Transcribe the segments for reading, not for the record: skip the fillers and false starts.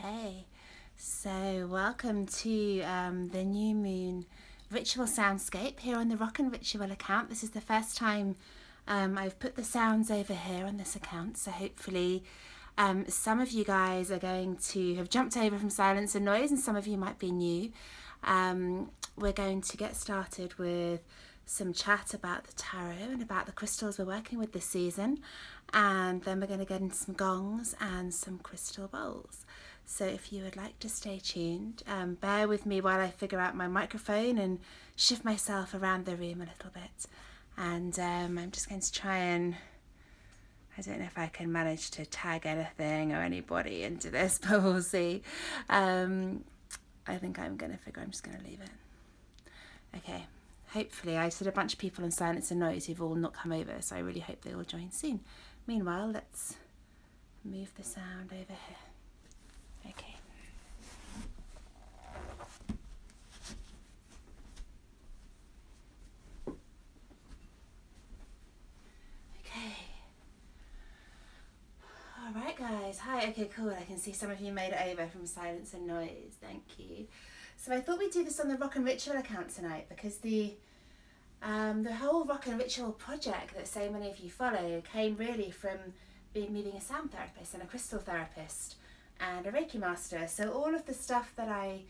Okay, so welcome to the new moon ritual soundscape here on the Rock and Ritual account. This is the first time I've put the sounds over here on this account, so hopefully some of you guys are going to have jumped over from silence and noise, and some of you might be new. We're going to get started with some chat about the tarot and about the crystals we're working with this season, and then we're going to get into some gongs and some crystal bowls. So if you would like to stay tuned, bear with me while I figure out my microphone and shift myself around the room a little bit. And I'm just going to try and, I don't know if I can manage to tag anything or anybody into this, but we'll see. I think I'm just going to leave it. Okay, hopefully I said a bunch of people in silence and noise who've all not come over, so I really hope they all join soon. Meanwhile, let's move the sound over here. Okay. Okay. All right, guys. Hi. Okay, cool. I can see some of you made it over from silence and noise. Thank you. So I thought we'd do this on the Rock and Ritual account tonight because the whole Rock and Ritual project that so many of you follow came really from me being a sound therapist and a crystal therapist and a Reiki master. So all of the stuff that I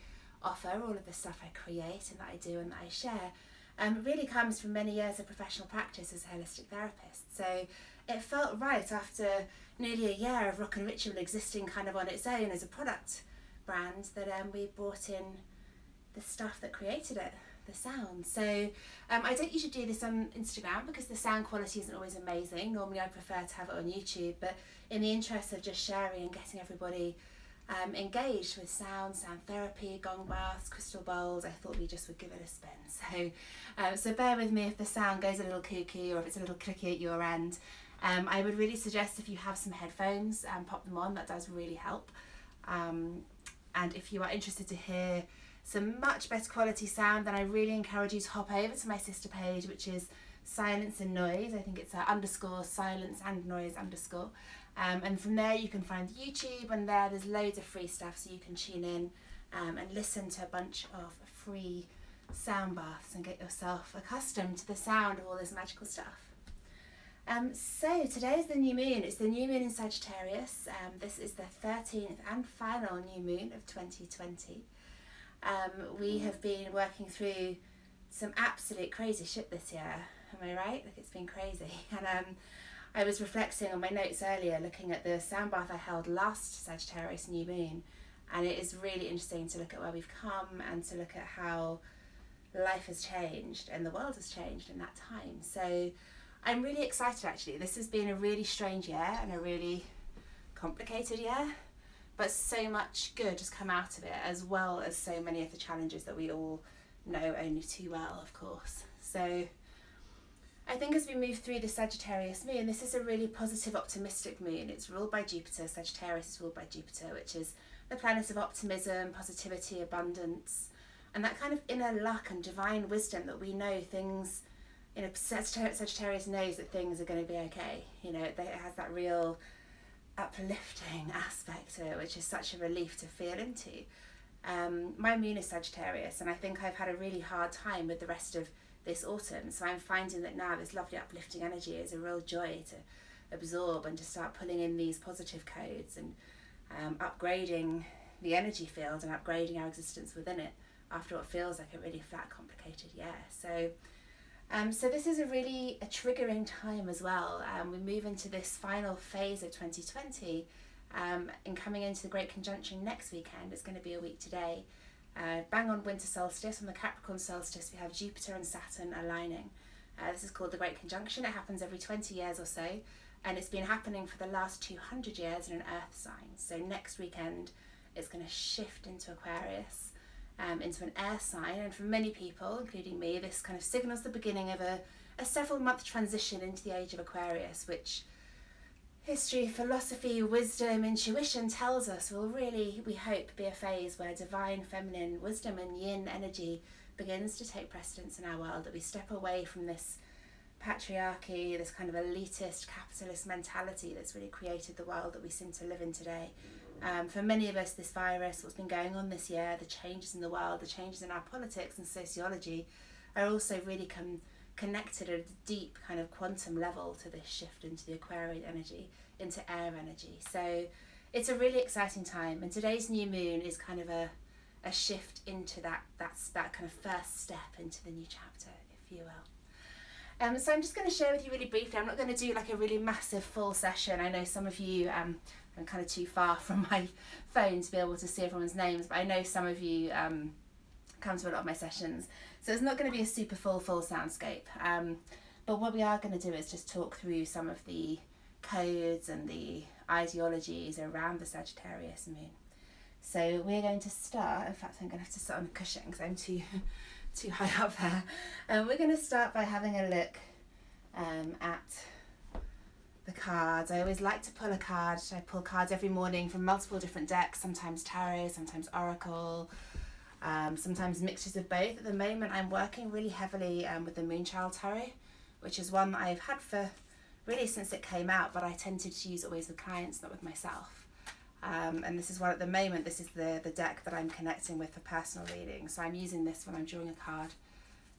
offer, all of the stuff I create and that I do and that I share, really comes from many years of professional practice as a holistic therapist. So it felt right after nearly a year of Rock and Ritual existing kind of on its own as a product brand that we brought in the stuff that created it, the sound. So I don't usually do this on Instagram because the sound quality isn't always amazing. Normally I prefer to have it on YouTube, but in the interest of just sharing and getting everybody engaged with sound therapy, gong baths, crystal bowls, I thought we just would give it a spin. So bear with me if the sound goes a little kooky or if it's a little clicky at your end. I would really suggest if you have some headphones, pop them on. That does really help. And if you are interested to hear some much better quality sound, then I really encourage you to hop over to my sister page, which is Silence and Noise. I think it's _ silence and noise _ and from there you can find YouTube, and there's loads of free stuff, so you can tune in and listen to a bunch of free sound baths and get yourself accustomed to the sound of all this magical stuff. So today is the new moon. It's the new moon in Sagittarius. This is the 13th and final new moon of 2020. We have been working through some absolute crazy shit this year. Am I right? Like, it's been crazy. And I was reflecting on my notes earlier, looking at the sound bath I held last Sagittarius new moon, and it is really interesting to look at where we've come and to look at how life has changed and the world has changed in that time. So I'm really excited, actually. This has been a really strange year and a really complicated year, but so much good has come out of it, as well as so many of the challenges that we all know only too well, of course. So I think as we move through the Sagittarius moon, this is a really positive, optimistic moon. It's ruled by Jupiter. Sagittarius is ruled by Jupiter, which is the planet of optimism, positivity, abundance, and that kind of inner luck and divine wisdom that we know things, you know, Sagittarius knows that things are going to be okay. You know, it has that real uplifting aspect to it, which is such a relief to feel into. My moon is Sagittarius, and I think I've had a really hard time with the rest of this autumn, so I'm finding that now this lovely uplifting energy is a real joy to absorb and to start pulling in these positive codes and upgrading the energy field and upgrading our existence within it after what feels like a really flat, complicated year. So this is a triggering time as well. We move into this final phase of 2020, and coming into the Great Conjunction next weekend. It's going to be a week today. Bang on winter solstice. On the Capricorn solstice, we have Jupiter and Saturn aligning. This is called the Great Conjunction. It happens every 20 years or so, and it's been happening for the last 200 years in an earth sign. So next weekend, it's going to shift into Aquarius, into an air sign, and for many people, including me, this kind of signals the beginning of a several month transition into the age of Aquarius, which history, philosophy, wisdom, intuition tells us will really, we hope, be a phase where divine feminine wisdom and yin energy begins to take precedence in our world, that we step away from this patriarchy, this kind of elitist capitalist mentality that's really created the world that we seem to live in today, For many of us, this virus, what's been going on this year, the changes in the world, the changes in our politics and sociology are also really connected at a deep kind of quantum level to this shift into the Aquarian energy, into air energy. So it's a really exciting time, and today's new moon is kind of a shift into that kind of first step into the new chapter, if you will. So I'm just going to share with you really briefly. I'm not going to do like a really massive full session. I know some of you, I'm kind of too far from my phone to be able to see everyone's names, but I know some of you come to a lot of my sessions. So it's not going to be a super full soundscape. But what we are going to do is just talk through some of the codes and the ideologies around the Sagittarius moon. So we're going to start, in fact I'm going to have to sit on a cushion because I'm too high up there. We're going to start by having a look at the cards. I always like to pull a card. I pull cards every morning from multiple different decks, sometimes tarot, sometimes oracle, sometimes mixtures of both. At the moment I'm working really heavily with the Moonchild Tarot, which is one that I've had for really since it came out, but I tended to use always with clients, not with myself. And this is one at the moment, this is the deck that I'm connecting with for personal reading. So I'm using this when I'm drawing a card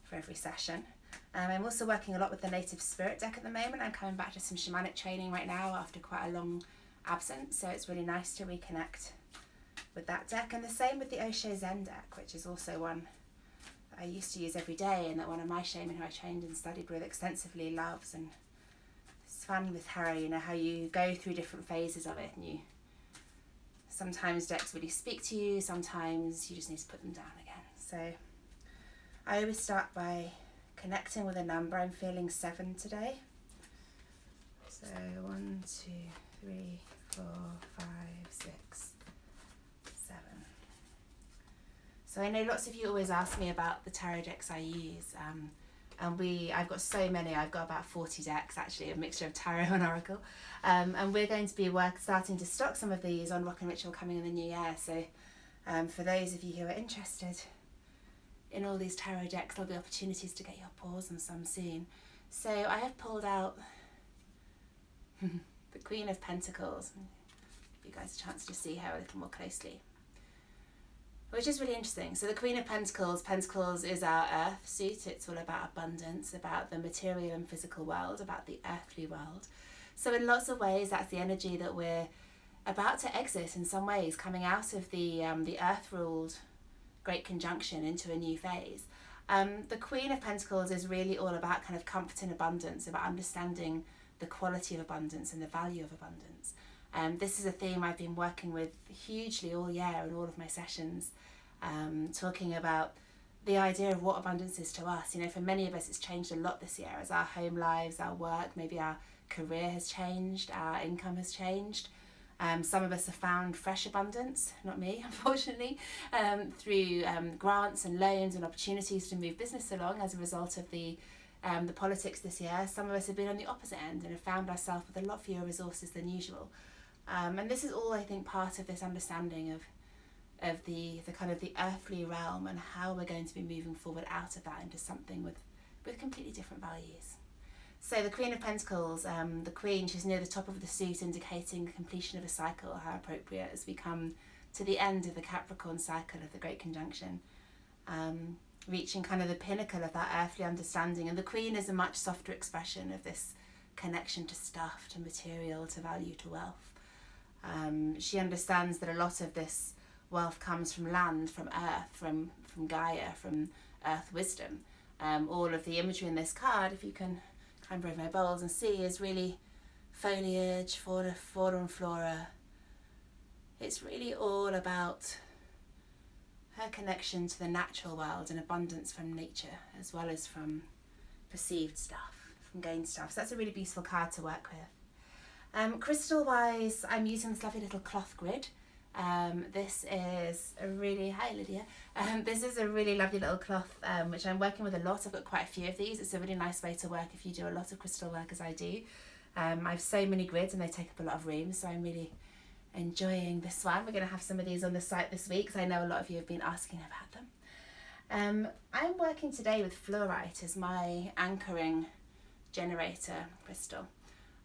for every session. I'm also working a lot with the Native Spirit deck at the moment. I'm coming back to some shamanic training right now after quite a long absence. So it's really nice to reconnect with that deck. And the same with the Osho Zen deck, which is also one that I used to use every day and that one of my shaman who I trained and studied with extensively loves. And it's fun with tarot, you know, how you go through different phases of it, and sometimes decks really speak to you, sometimes you just need to put them down again. So I always start by connecting with a number. I'm feeling 7 today. So 1, 2, 3, 4, 5, 6, 7. So I know lots of you always ask me about the tarot decks I use. And I've got so many. I've got about 40 decks actually, a mixture of tarot and oracle. And we're going to be starting to stock some of these on Rock and Ritual coming in the new year. So for those of you who are interested in all these tarot decks, there'll be opportunities to get your paws on some soon. So I have pulled out the Queen of Pentacles. Give you guys a chance to see her a little more closely, which is really interesting. So the Queen of Pentacles is our earth suit. It's all about abundance, about the material and physical world, about the earthly world. So in lots of ways, that's the energy that we're about to exit in some ways, coming out of the earth-ruled Great Conjunction into a new phase. The Queen of Pentacles is really all about kind of comfort and abundance, about understanding the quality of abundance and the value of abundance. This is a theme I've been working with hugely all year in all of my sessions, talking about the idea of what abundance is to us. You know, for many of us it's changed a lot this year as our home lives, our work, maybe our career has changed, our income has changed. Some of us have found fresh abundance, not me unfortunately, through grants and loans and opportunities to move business along as a result of the politics this year. Some of us have been on the opposite end and have found ourselves with a lot fewer resources than usual. And this is all, I think, part of this understanding of the kind of the earthly realm and how we're going to be moving forward out of that into something with completely different values. So the Queen of Pentacles, the Queen, she's near the top of the suit, indicating the completion of a cycle, how appropriate as we come to the end of the Capricorn cycle of the Great Conjunction, reaching kind of the pinnacle of that earthly understanding. And the Queen is a much softer expression of this connection to stuff, to material, to value, to wealth. She understands that a lot of this wealth comes from land, from earth, from Gaia, from earth wisdom. All of the imagery in this card, if you can climb over my bowls and see, is really foliage, fauna and flora. It's really all about her connection to the natural world and abundance from nature, as well as from perceived stuff, from gained stuff. So that's a really beautiful card to work with. Crystal wise, I'm using this lovely little cloth grid. This is a really, hi Lydia, this is a really lovely little cloth which I'm working with a lot. I've got quite a few of these. It's a really nice way to work if you do a lot of crystal work as I do. I have so many grids and they take up a lot of room, so I'm really enjoying this one. We're going to have some of these on the site this week because I know a lot of you have been asking about them. I'm working today with fluorite as my anchoring generator crystal.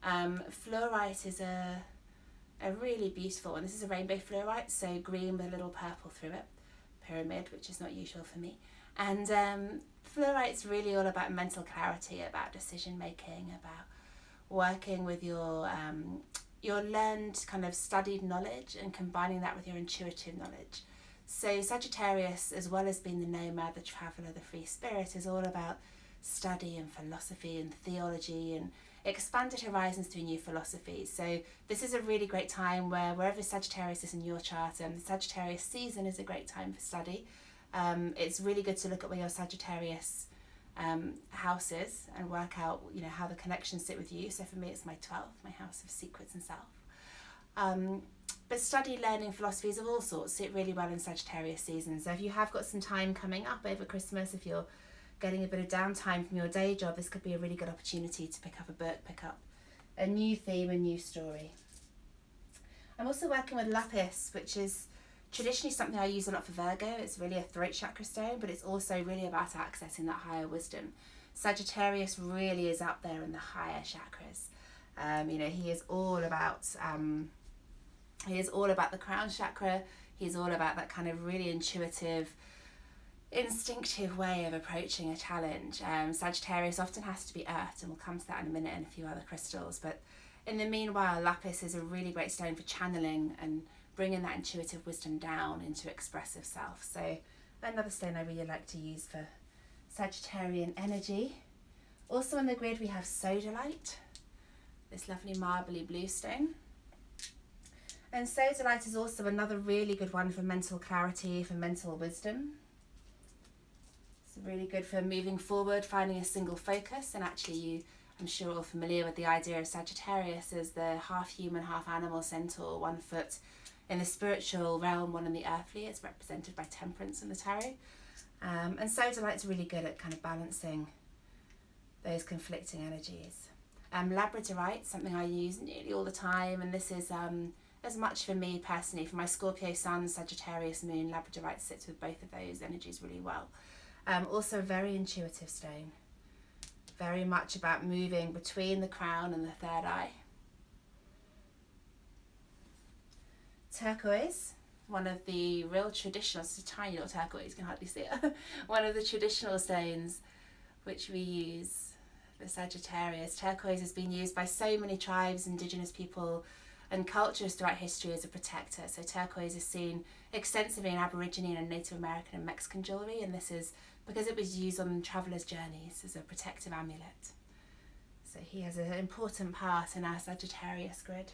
Fluorite is a really beautiful one. This is a rainbow fluorite, so green with a little purple through it, pyramid, which is not usual for me. And fluorite's really all about mental clarity, about decision making, about working with your learned kind of studied knowledge and combining that with your intuitive knowledge. So Sagittarius, as well as being the nomad, the traveller, the free spirit, is all about study and philosophy and theology and expanded horizons through new philosophies. So this is a really great time where wherever Sagittarius is in your chart, the Sagittarius season is a great time for study. It's really good to look at where your Sagittarius house is and work out, you know, how the connections sit with you. So for me, it's my 12th, my house of secrets and self. But study, learning philosophies of all sorts sit really well in Sagittarius season. So if you have got some time coming up over Christmas, if you're getting a bit of downtime from your day job, this could be a really good opportunity to pick up a book, pick up a new theme, a new story. I'm also working with lapis, which is traditionally something I use a lot for Virgo. It's really a throat chakra stone, but it's also really about accessing that higher wisdom. Sagittarius really is up there in the higher chakras. You know, he is all about the crown chakra. He's all about that kind of really intuitive, instinctive way of approaching a challenge. Sagittarius often has to be earthed, and we'll come to that in a minute, and a few other crystals. But in the meanwhile, lapis is a really great stone for channeling and bringing that intuitive wisdom down into expressive self. So another stone I really like to use for Sagittarian energy. Also on the grid we have sodalite, this lovely marbly blue stone. And sodalite is also another really good one for mental clarity, for mental wisdom. It's really good for moving forward, finding a single focus, and actually I'm sure all familiar with the idea of Sagittarius as the half human, half animal centaur, 1 foot in the spiritual realm, one in the earthly. It's represented by temperance in the tarot. And sodalite's really good at kind of balancing those conflicting energies. Labradorite, something I use nearly all the time, and this is as much for me personally. For my Scorpio Sun, Sagittarius Moon, Labradorite sits with both of those energies really well. Also a very intuitive stone, very much about moving between the crown and the third eye. Turquoise, one of the real traditional, it's a tiny little turquoise, you can hardly see it, one of the traditional stones which we use for Sagittarius. Turquoise has been used by so many tribes, indigenous people and cultures throughout history as a protector. So turquoise is seen extensively in Aborigine and Native American and Mexican jewellery, and this is because it was used on travellers' journeys as a protective amulet. So he has an important part in our Sagittarius grid.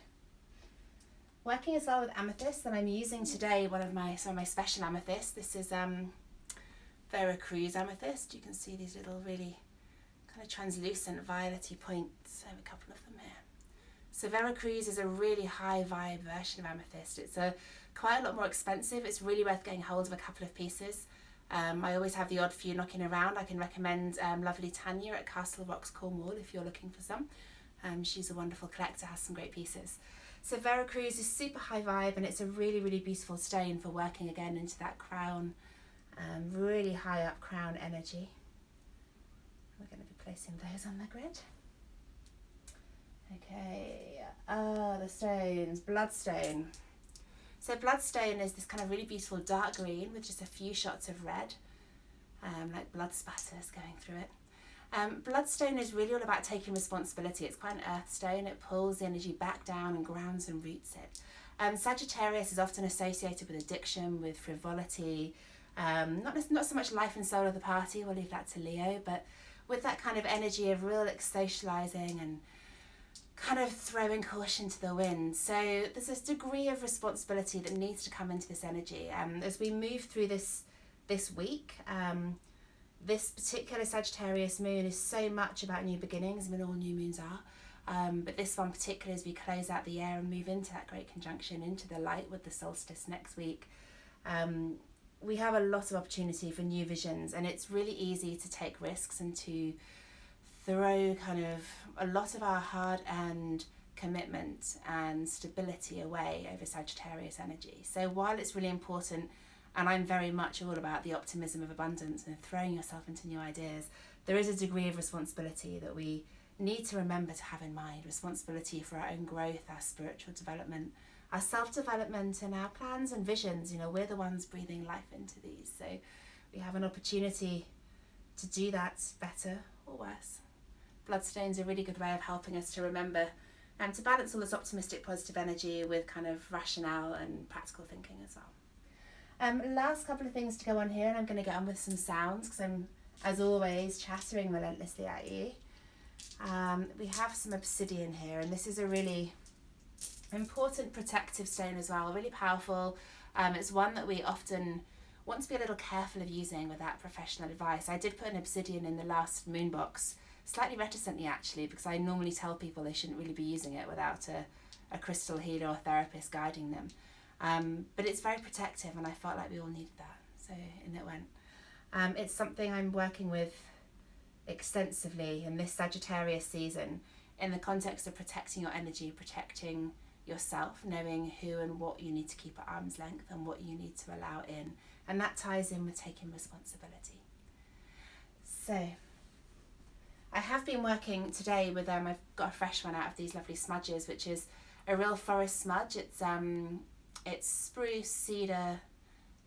Working as well with amethyst, and I'm using today one of my special amethysts. This is Veracruz amethyst. You can see these little really kind of translucent violet-y points. I have a couple of them here. So Veracruz is a really high vibe version of amethyst. It's quite a lot more expensive. It's really worth getting hold of a couple of pieces. I always have the odd few knocking around. I can recommend lovely Tanya at Castle Rocks, Cornwall, if you're looking for some. She's a wonderful collector, has some great pieces. So Veracruz is super high vibe, and it's a really, really beautiful stone for working again into that crown, really high up crown energy. We're going to be placing those on the grid. Okay, the stones, bloodstone. So bloodstone is this kind of really beautiful dark green with just a few shots of red, like blood spatters going through it. Bloodstone is really all about taking responsibility. It's quite an earth stone. It pulls the energy back down and grounds and roots it. Sagittarius is often associated with addiction, with frivolity, not so much life and soul of the party, we'll leave that to Leo, but with that kind of energy of real socialising and kind of throwing caution to the wind. So there's this degree of responsibility that needs to come into this energy. As we move through this week, this particular Sagittarius moon is so much about new beginnings. I mean, all new moons are. But this one particularly, as we close out the year and move into that great conjunction, into the light with the solstice next week, we have a lot of opportunity for new visions, and it's really easy to take risks and to throw kind of a lot of our hard-earned commitment and stability away over Sagittarius energy. So while it's really important, and I'm very much all about the optimism of abundance and throwing yourself into new ideas, there is a degree of responsibility that we need to remember to have in mind. Responsibility for our own growth, our spiritual development, our self-development and our plans and visions. You know, we're the ones breathing life into these, so we have an opportunity to do that better or worse. Bloodstone's a really good way of helping us to remember and to balance all this optimistic positive energy with kind of rationale and practical thinking as well. Last couple of things to go on here, and I'm going to get on with some sounds because I'm, as always, chattering relentlessly at you. We have some obsidian here, and this is a really important protective stone as well, really powerful. It's one that we often want to be a little careful of using without professional advice. I did put an obsidian in the last moon box, slightly reticently actually, because I normally tell people they shouldn't really be using it without a crystal healer or therapist guiding them. But it's very protective, and I felt like we all needed that, so in it went. It's something I'm working with extensively in this Sagittarius season in the context of protecting your energy, protecting yourself, knowing who and what you need to keep at arm's length and what you need to allow in, and that ties in with taking responsibility. So I have been working today with I've got a fresh one out of these lovely smudges, which is a real forest smudge. It's spruce, cedar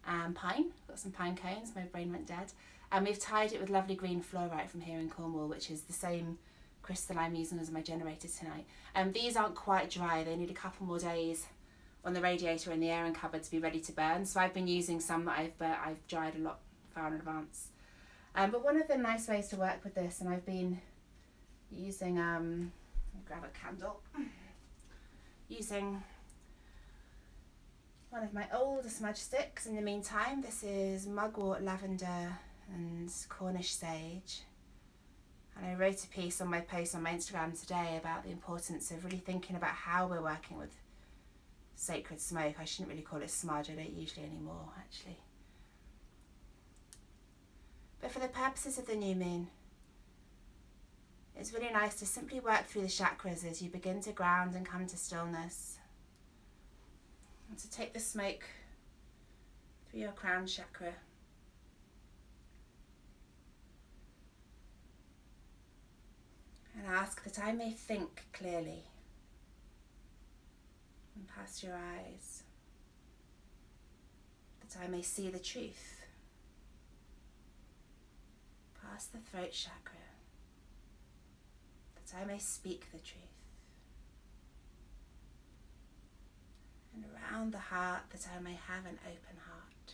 and pine. Got some pine cones, my brain went dead, and we've tied it with lovely green fluorite from here in Cornwall, which is the same crystal I'm using as my generator tonight. These aren't quite dry, they need a couple more days on the radiator in the airing cupboard to be ready to burn, so I've been using some that I've dried a lot far in advance. But one of the nice ways to work with this, and I've been using, I'll grab a candle, using one of my older smudge sticks in the meantime. This is mugwort, lavender and Cornish sage. And I wrote a piece on my post on my Instagram today about the importance of really thinking about how we're working with sacred smoke. I shouldn't really call it smudge, I don't usually anymore actually. But for the purposes of the new moon, it's really nice to simply work through the chakras as you begin to ground and come to stillness. And to take the smoke through your crown chakra. And ask that I may think clearly and past your eyes, that I may see the truth past the throat chakra, that I may speak the truth, and around the heart, that I may have an open heart.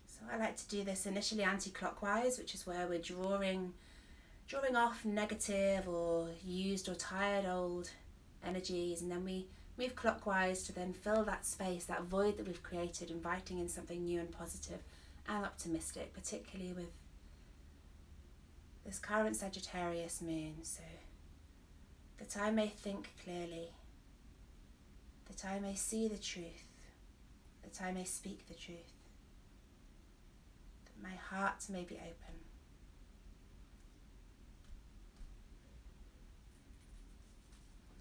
So I like to do this initially anti-clockwise, which is where we're drawing off negative or used or tired old energies, and then we move clockwise to then fill that space, that void that we've created, inviting in something new and positive and optimistic, particularly with this current Sagittarius moon. So that I may think clearly, that I may see the truth, that I may speak the truth, that my heart may be open.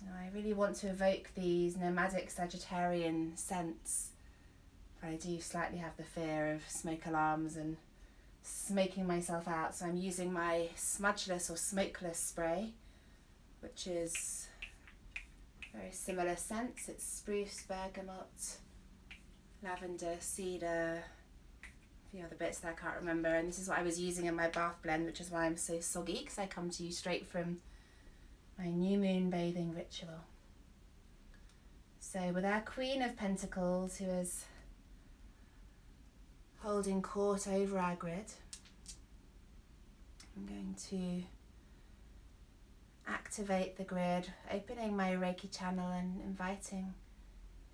Now, I really want to evoke these nomadic Sagittarian scents, but I do slightly have the fear of smoke alarms and smoking myself out, so I'm using my smudgeless or smokeless spray, which is very similar scents. It's spruce, bergamot, lavender, cedar, a few other bits that I can't remember, and this is what I was using in my bath blend, which is why I'm so soggy, because I come to you straight from my new moon bathing ritual. So with our Queen of Pentacles, who is holding court over our grid, I'm going to activate the grid, opening my Reiki channel and inviting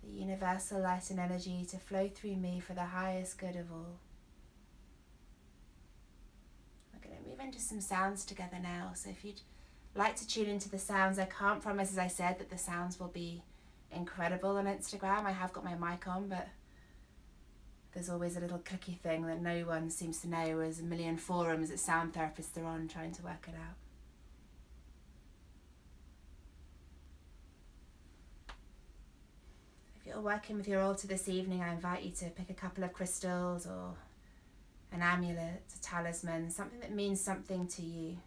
the universal light and energy to flow through me for the highest good of all. We're going to move into some sounds together now, so if you'd like to tune into the sounds, I can't promise, as I said, that the sounds will be incredible on Instagram. I have got my mic on, but there's always a little clicky thing that no one seems to know, whereas a million forums that sound therapists are on trying to work it out. If you're working with your altar this evening, I invite you to pick a couple of crystals or an amulet, a talisman, something that means something to you.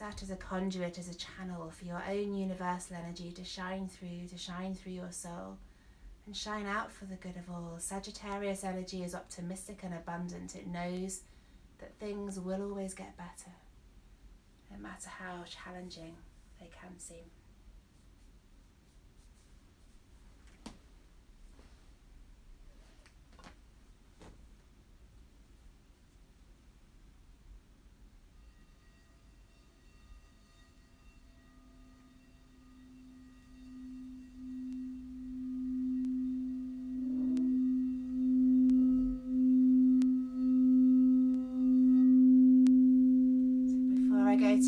that as a conduit, as a channel for your own universal energy to shine through your soul and shine out for the good of all. Sagittarius energy is optimistic and abundant. It knows that things will always get better, no matter how challenging they can seem.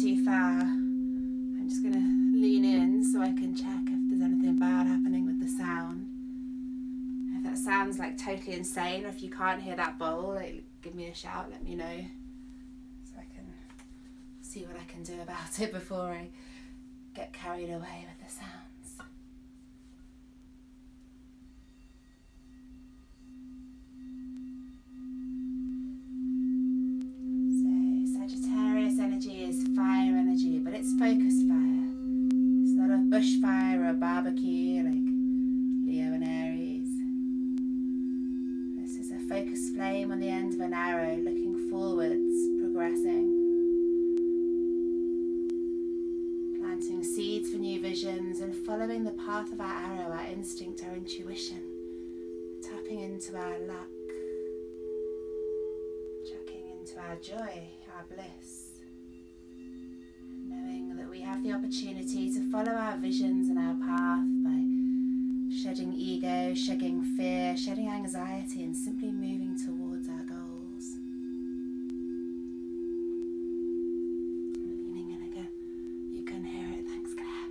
Too far, I'm just going to lean in so I can check if there's anything bad happening with the sound. If that sounds like totally insane, or if you can't hear that bowl, give me a shout, let me know so I can see what I can do about it before I get carried away with the sounds. Fire energy, but it's focused fire. It's not a bushfire or a barbecue like Leo and Aries. This is a focused flame on the end of an arrow, looking forwards, progressing, planting seeds for new visions and following the path of our arrow, our instinct, our intuition, tapping into our luck, checking into our joy, our bliss. We have the opportunity to follow our visions and our path by shedding ego, shedding fear, shedding anxiety, and simply moving towards our goals. Leaning in again. You can hear it. Thanks, Claire.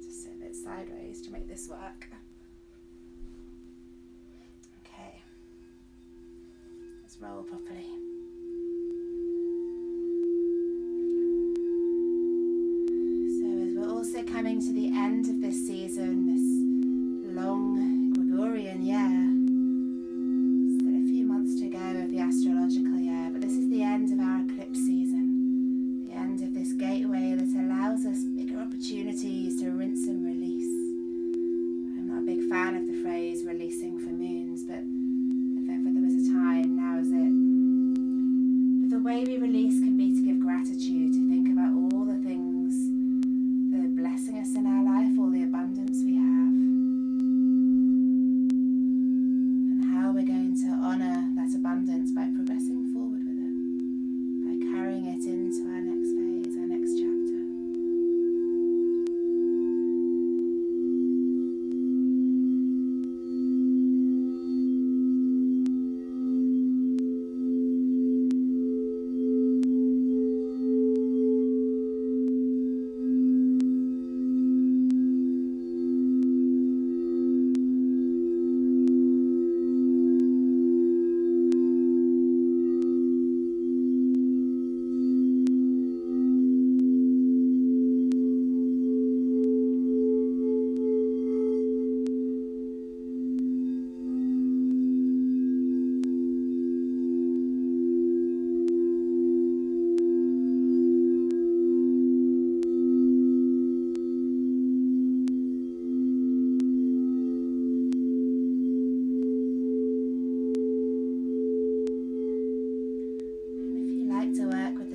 Just sit a bit sideways to make this work. Okay. Let's roll properly. Coming to the end of this season, this long Gregorian year. Still a few months to go of the astrological year, but this is the end of our eclipse season, the end of this gateway that allows us bigger opportunities to rinse and release. I'm not a big fan of the phrase releasing for moons, but if ever there was a time, now is it. But the way we release can be to give gratitude, to think about all the things blessing us in our life, all the abundance we have, and how we're going to honour that abundance by progressing forward with it, by carrying it into our next phase, our next chapter.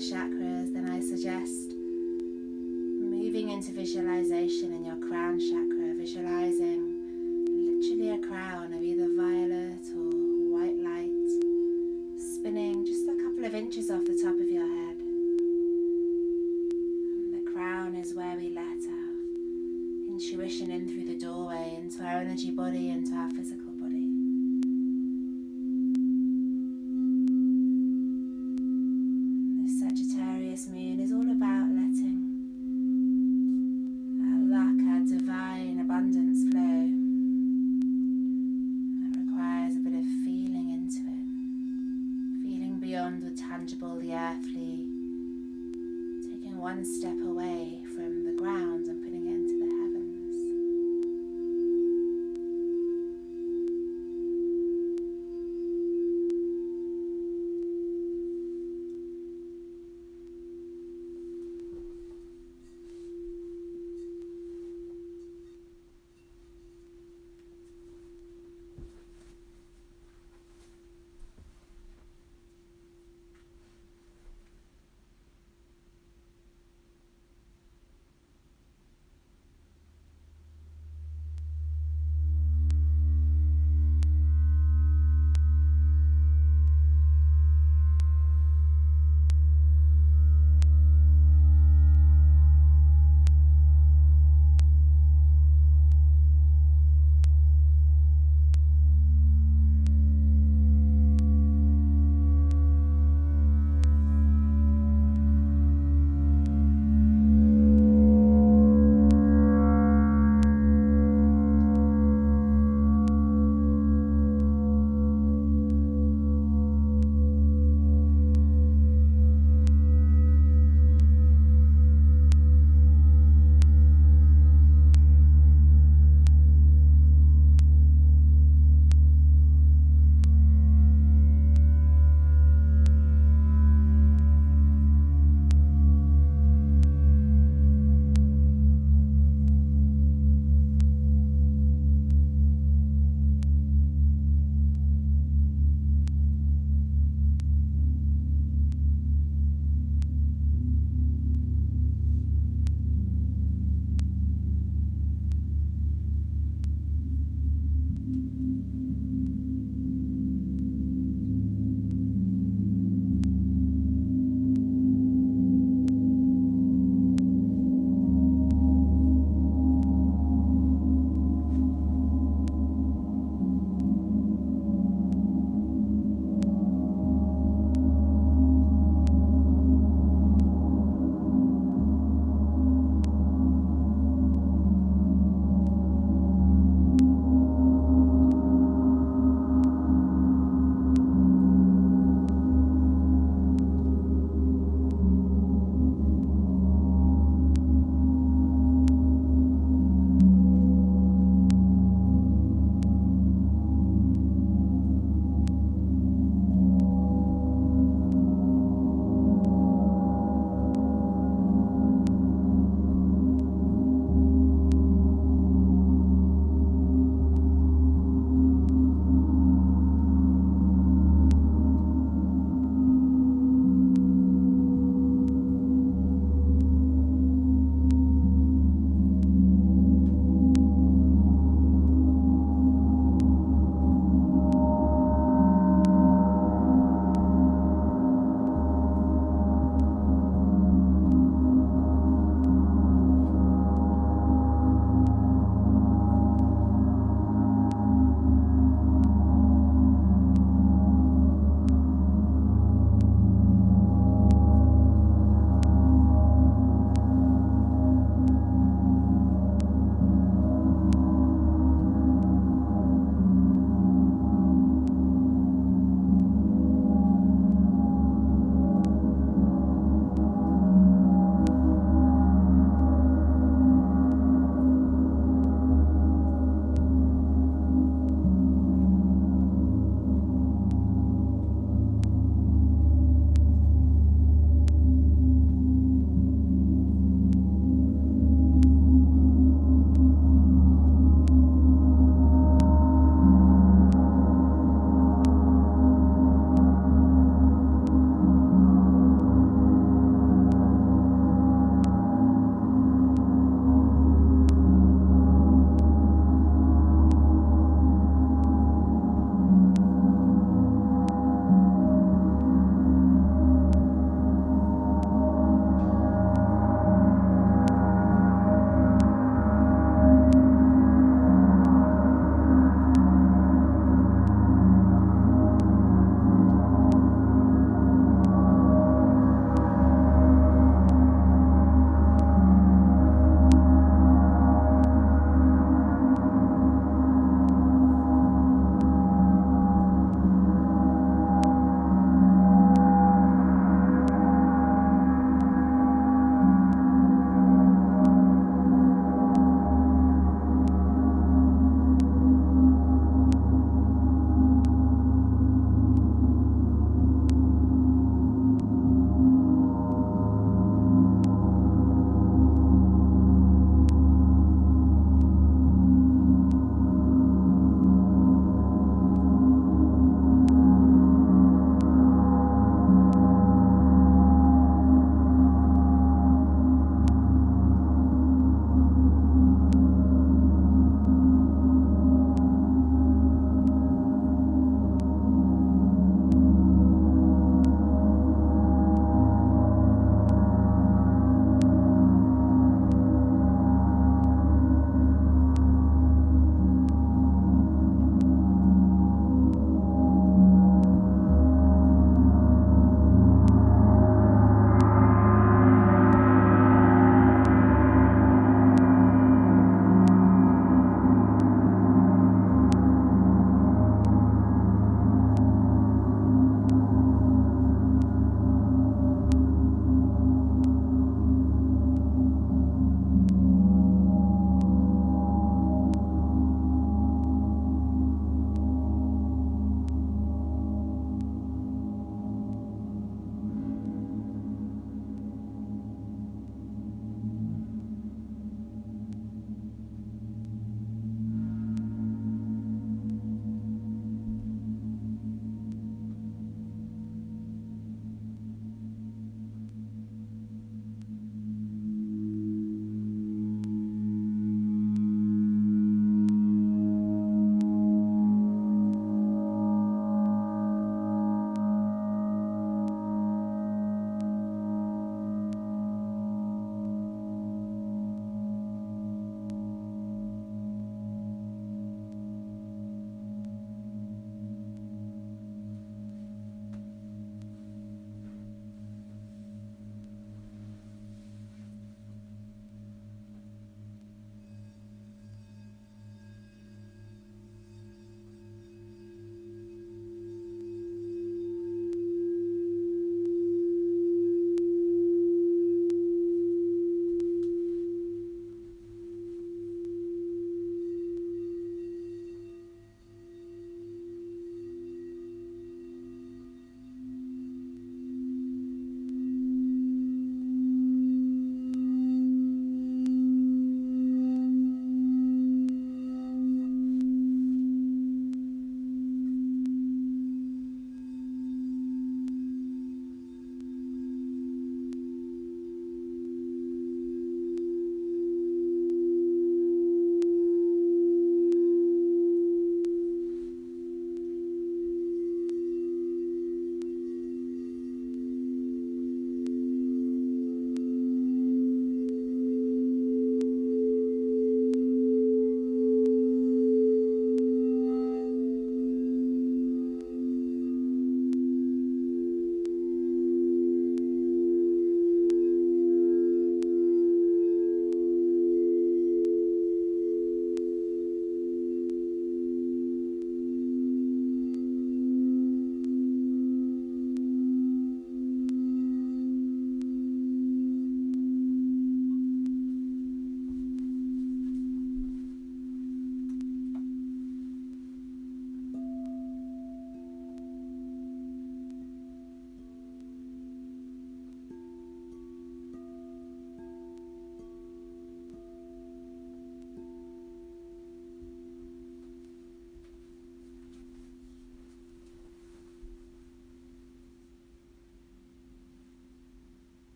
Chakras, then I suggest moving into visualization in your crown chakra, visualizing literally a crown of either violet or white light spinning just a couple of inches off the top of your head. And the crown is where we let our intuition in through the doorway, into our energy body, into our physical body. Sagittarius moon is all about letting our luck, our divine abundance flow. That requires a bit of feeling into it, feeling beyond the tangible, the earthly, taking one step away from the ground and putting it into the heavens.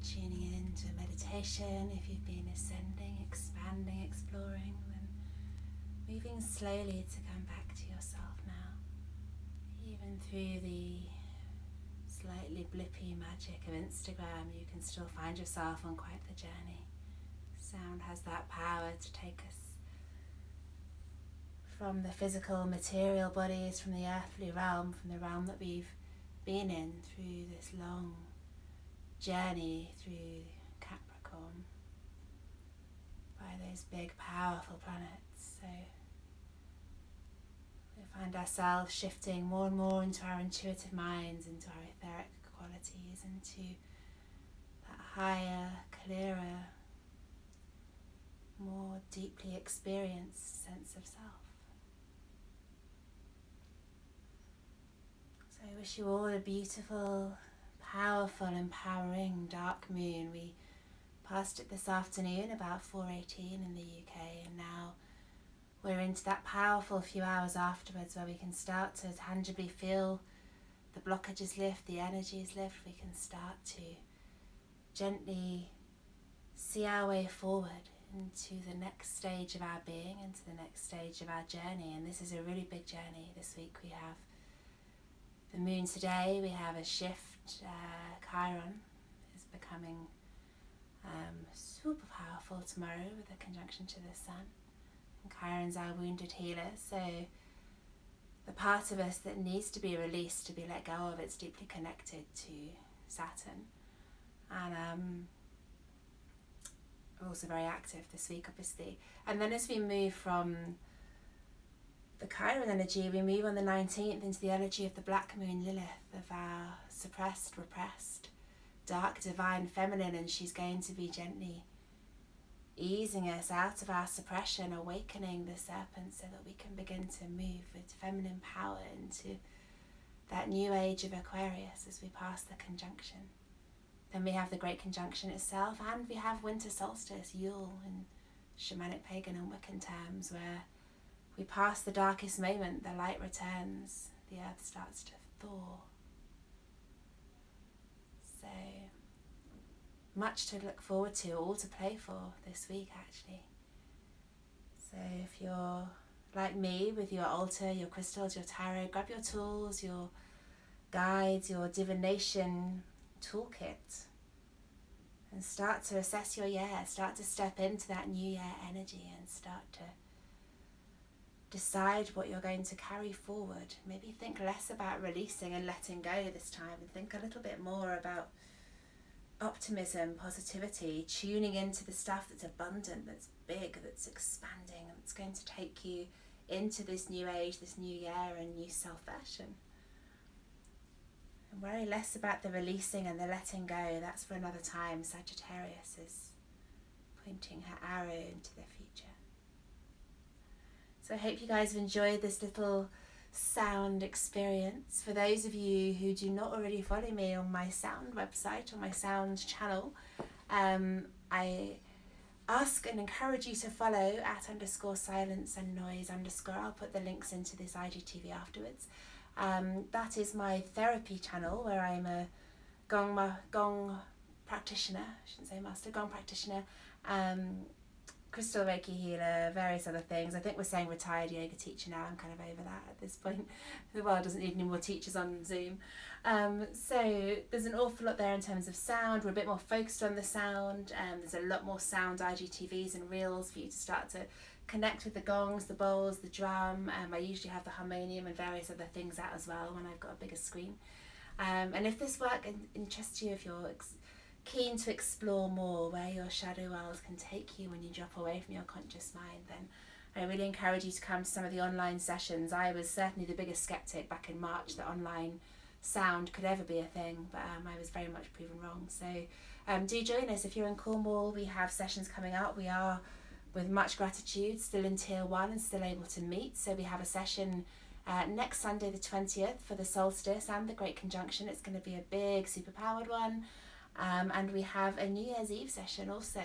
tuning in to meditation. If you've been ascending, expanding, exploring, then moving slowly to come back to yourself now. Even through the slightly blippy magic of Instagram, you can still find yourself on quite the journey. Sound has that power to take us from the physical material bodies, from the earthly realm, from the realm that we've been in, through this long journey through Capricorn by those big powerful planets. So we find ourselves shifting more and more into our intuitive minds, into our etheric qualities, into that higher, clearer, more deeply experienced sense of self. So I wish you all a beautiful, powerful, empowering dark moon. We passed it this afternoon about 4:18 in the UK, and now we're into that powerful few hours afterwards where we can start to tangibly feel the blockages lift, the energies lift. We can start to gently see our way forward into the next stage of our being, into the next stage of our journey. And this is a really big journey. This week we have the moon today, we have a shift. Chiron is becoming super powerful tomorrow with a conjunction to the sun. And Chiron's our wounded healer, so the part of us that needs to be released, to be let go of, it's deeply connected to Saturn. And we're also very active this week, obviously. And then as we move from the Chiron energy, we move on the 19th into the energy of the Black Moon Lilith, of our suppressed, repressed, dark, divine feminine, and she's going to be gently easing us out of our suppression, awakening the serpent so that we can begin to move with feminine power into that new age of Aquarius as we pass the conjunction. Then we have the Great Conjunction itself, and we have winter solstice, Yule, in shamanic, pagan and Wiccan terms, where we pass the darkest moment, the light returns, the earth starts to thaw. So much to look forward to, all to play for this week actually. So if you're like me with your altar, your crystals, your tarot, grab your tools, your guides, your divination toolkit, and start to assess your year, start to step into that new year energy and start to decide what you're going to carry forward. Maybe think less about releasing and letting go this time, and think a little bit more about optimism, positivity, tuning into the stuff that's abundant, that's big, that's expanding, and it's going to take you into this new age, this new year, and new self-version. And worry less about the releasing and the letting go. That's for another time. Sagittarius is pointing her arrow into the future. So I hope you guys have enjoyed this little sound experience. For those of you who do not already follow me on my sound website or my sound channel, I ask and encourage you to follow @_silence and noise_. I'll put the links into this IGTV afterwards. That is my therapy channel where I'm a gong practitioner, I shouldn't say master, gong practitioner, crystal Reiki healer, various other things. I think we're saying retired yoga teacher now. I'm kind of over that at this point. The world doesn't need any more teachers on Zoom. So there's an awful lot there in terms of sound. We're a bit more focused on the sound. There's a lot more sound IGTVs and reels for you to start to connect with the gongs, the bowls, the drum. I usually have the harmonium and various other things out as well when I've got a bigger screen. And if this work interests you, if you're keen to explore more where your shadow world can take you when you drop away from your conscious mind, then I really encourage you to come to some of the online sessions. I was certainly the biggest skeptic back in March that online sound could ever be a thing, but I was very much proven wrong. So do join us. If you're in Cornwall, we have sessions coming up. We are, with much gratitude, still in tier 1 and still able to meet. So we have a session next Sunday the 20th for the solstice and the Great Conjunction. It's going to be a big super powered one. And we have a New Year's Eve session also,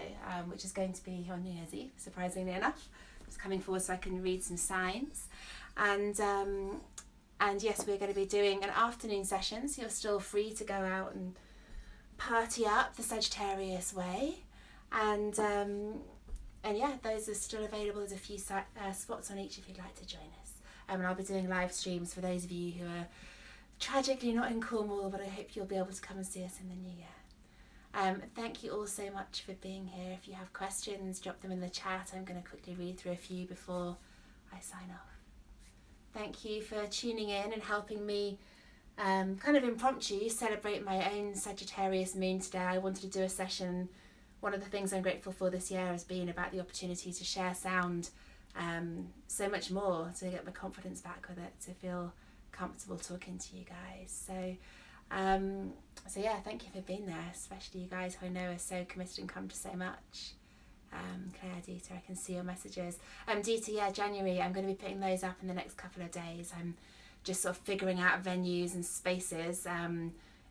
which is going to be on New Year's Eve, surprisingly enough. It's coming forward so I can read some signs. And yes, we're going to be doing an afternoon session, so you're still free to go out and party up the Sagittarius way. And yeah, those are still available. There's a few spots on each if you'd like to join us. And I'll be doing live streams for those of you who are tragically not in Cornwall, but I hope you'll be able to come and see us in the new year. Thank you all so much for being here. If you have questions, drop them in the chat. I'm going to quickly read through a few before I sign off. Thank you for tuning in and helping me kind of impromptu celebrate my own Sagittarius moon today. I wanted to do a session. One of the things I'm grateful for this year has been about the opportunity to share sound so much more, to get my confidence back with it, to feel comfortable talking to you guys. So yeah, thank you for being there, especially you guys who I know are so committed and come to so much. Claire, Dita, I can see your messages. Dita, yeah, January, I'm going to be putting those up in the next couple of days. I'm just sort of figuring out venues and spaces.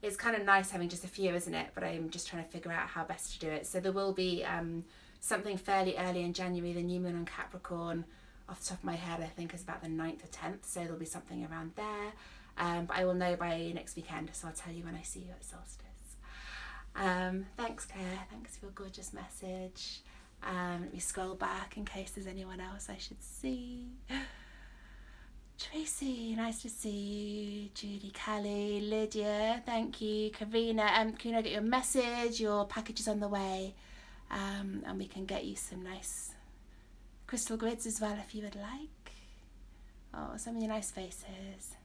It's kind of nice having just a few, isn't it? But I'm just trying to figure out how best to do it. So there will be something fairly early in January. The new moon on Capricorn, off the top of my head, I think is about the 9th or 10th. So there'll be something around there. But I will know by next weekend, so I'll tell you when I see you at Solstice. Thanks, Claire. Thanks for your gorgeous message. Let me scroll back in case there's anyone else I should see. Tracy, nice to see you. Judy, Callie, Lydia, thank you. Karina, can I get your message? Your package is on the way. And we can get you some nice crystal grids as well if you would like. Oh, so many nice faces.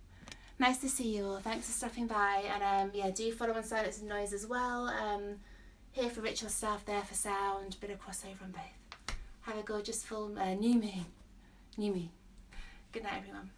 Nice to see you all. Thanks for stopping by. And yeah, do follow on Silence and Noise as well. Here for ritual stuff, there for sound, bit of crossover on both. Have a gorgeous full new moon. Good night, everyone.